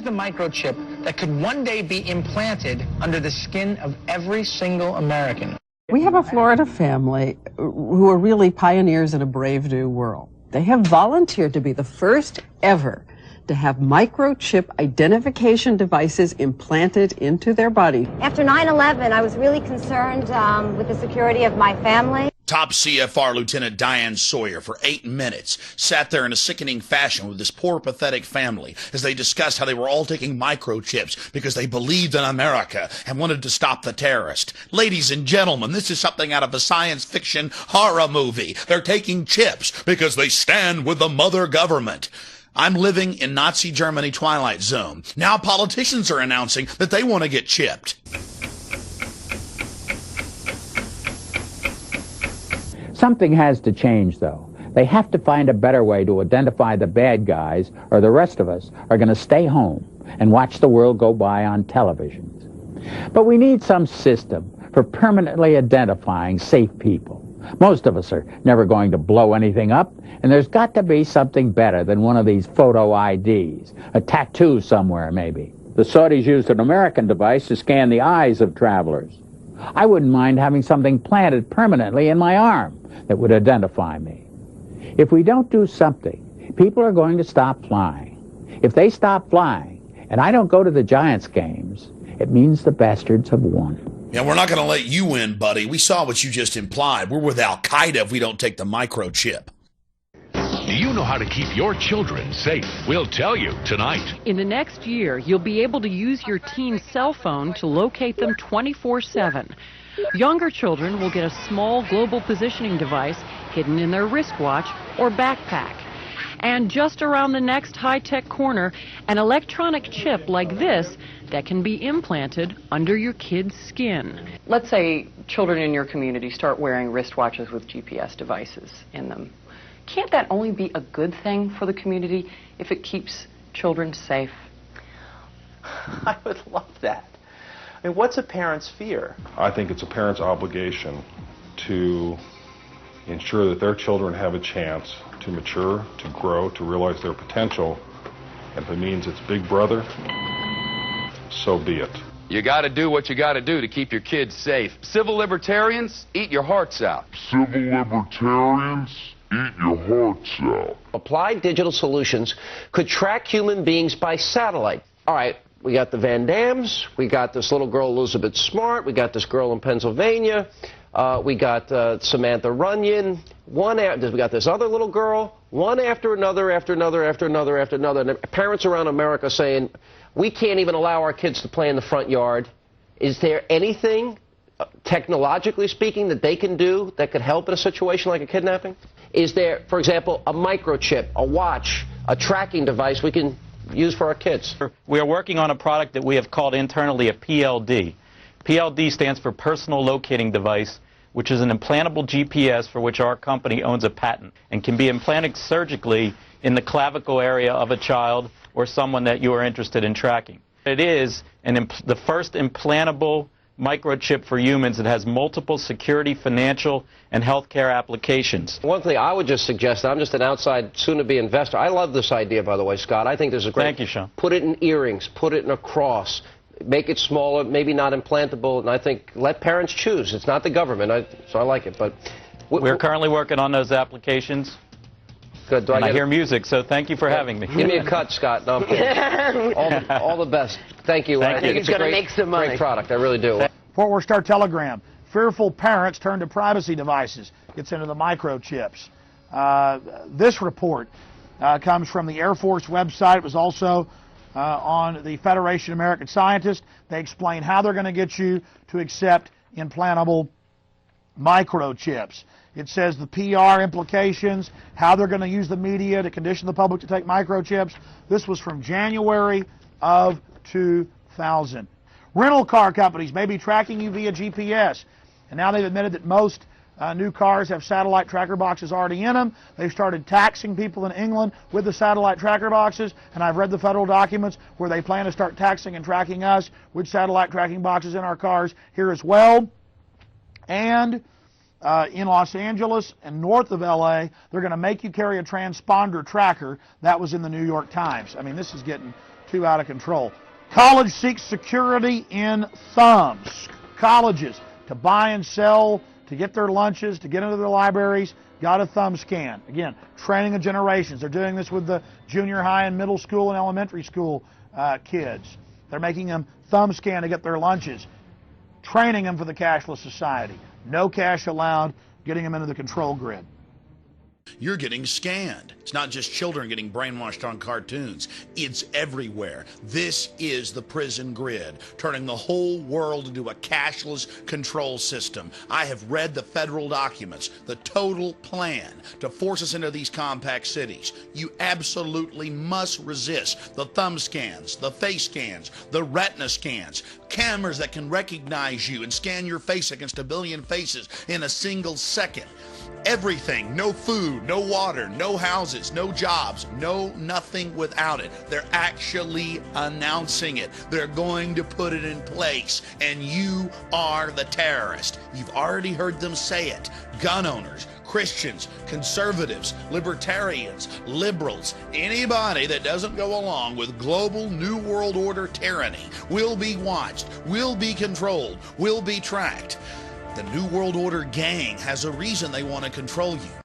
is the microchip that could one day be implanted under the skin of every single American? We have a Florida family who are really pioneers in a brave new world. They have volunteered to be the first ever to have microchip identification devices implanted into their body. After 9/11, I was really concerned with the security of my family. Top CFR Lieutenant Diane Sawyer for 8 minutes sat there in a sickening fashion with this poor, pathetic family as they discussed how they were all taking microchips because they believed in America and wanted to stop the terrorist. Ladies and gentlemen, this is something out of a science fiction horror movie. They're taking chips because they stand with the mother government. I'm living in Nazi Germany Twilight Zone. Now politicians are announcing that they want to get chipped. Something has to change, though. They have to find a better way to identify the bad guys, or the rest of us are going to stay home and watch the world go by on televisions. But we need some system for permanently identifying safe people. Most of us are never going to blow anything up, and there's got to be something better than one of these photo IDs, a tattoo somewhere maybe. The Saudis used an American device to scan the eyes of travelers. I wouldn't mind having something planted permanently in my arm that would identify me. If we don't do something, people are going to stop flying. If they stop flying, and I don't go to the Giants games, it means the bastards have won. Yeah, we're not going to let you win, buddy. We saw what you just implied. We're with Al-Qaeda if we don't take the microchip. Do you know how to keep your children safe? We'll tell you tonight. In the next year, you'll be able to use your teen's cell phone to locate them 24/7. Younger children will get a small global positioning device hidden in their wristwatch or backpack. And just around the next high-tech corner, an electronic chip like this that can be implanted under your kid's skin. Let's say children in your community start wearing wristwatches with GPS devices in them. Can't that only be a good thing for the community if it keeps children safe? I would love that. I mean, what's a parent's fear? I think it's a parent's obligation to ensure that their children have a chance to mature, to grow, to realize their potential. And if it means it's Big Brother, so be it. You got to do what you got to do to keep your kids safe. Civil libertarians, eat your hearts out. Civil libertarians, eat your hearts out. Applied digital solutions could track human beings by satellite. All right, we got the Van Dams, we got this little girl Elizabeth Smart, we got this girl in Pennsylvania, we got Samantha Runyon, we got this other little girl, one after another, after another, after another, after another. And parents around America saying, we can't even allow our kids to play in the front yard. Is there anything, technologically speaking, that they can do that could help in a situation like a kidnapping? Is there, for example, a microchip, a watch, a tracking device we can use for our kids? We are working on a product that we have called internally a PLD. PLD stands for Personal Locating Device, which is an implantable GPS for which our company owns a patent and can be implanted surgically in the clavicle area of a child or someone that you are interested in tracking. It is the first implantable microchip for humans that has multiple security, financial, and healthcare applications. One thing I would just suggest, I'm just an outside, soon-to-be investor. I love this idea, by the way, Scott. I think there's a great... Thank you, Sean. Put it in earrings, put it in a cross, make it smaller, maybe not implantable, and I think let parents choose. It's not the government, so I like it. But we're currently working on those applications. Good. I hear music, so thank you for having me. Give me a cut, Scott. No, all the best. Thank you. Thank I think it's a great product. I really do. Fort Worth Star Telegram. Fearful parents turn to privacy devices. Gets into the microchips. This report comes from the Air Force website. It was also on the Federation of American Scientists. They explain how they're going to get you to accept implantable microchips. It says the PR implications, how they're going to use the media to condition the public to take microchips. This was from January of 2000. Rental car companies may be tracking you via GPS. And now they've admitted that most new cars have satellite tracker boxes already in them. They've started taxing people in England with the satellite tracker boxes. And I've read the federal documents where they plan to start taxing and tracking us with satellite tracking boxes in our cars here as well. And in Los Angeles and north of LA, they're going to make you carry a transponder tracker. That was in the New York Times. I mean, this is getting too out of control. College seeks security in thumbs. Colleges, to buy and sell, to get their lunches, to get into their libraries, got a thumb scan. Again, training of generations. They're doing this with the junior high and middle school and elementary school kids. They're making them thumb scan to get their lunches, training them for the cashless society. No cash allowed, getting them into the control grid. You're getting scanned. It's not just children getting brainwashed on cartoons. It's everywhere. This is the prison grid, turning the whole world into a cashless control system. I have read the federal documents, the total plan to force us into these compact cities. You absolutely must resist the thumb scans, the face scans, the retina scans, cameras that can recognize you and scan your face against a billion faces in a single second. Everything, no food, no water, no houses, no jobs, no nothing without it. They're actually announcing it. They're going to put it in place, and you are the terrorist. You've already heard them say it. Gun owners, Christians, conservatives, libertarians, liberals, anybody that doesn't go along with global New World Order tyranny will be watched, will be controlled, will be tracked. The New World Order gang has a reason they want to control you.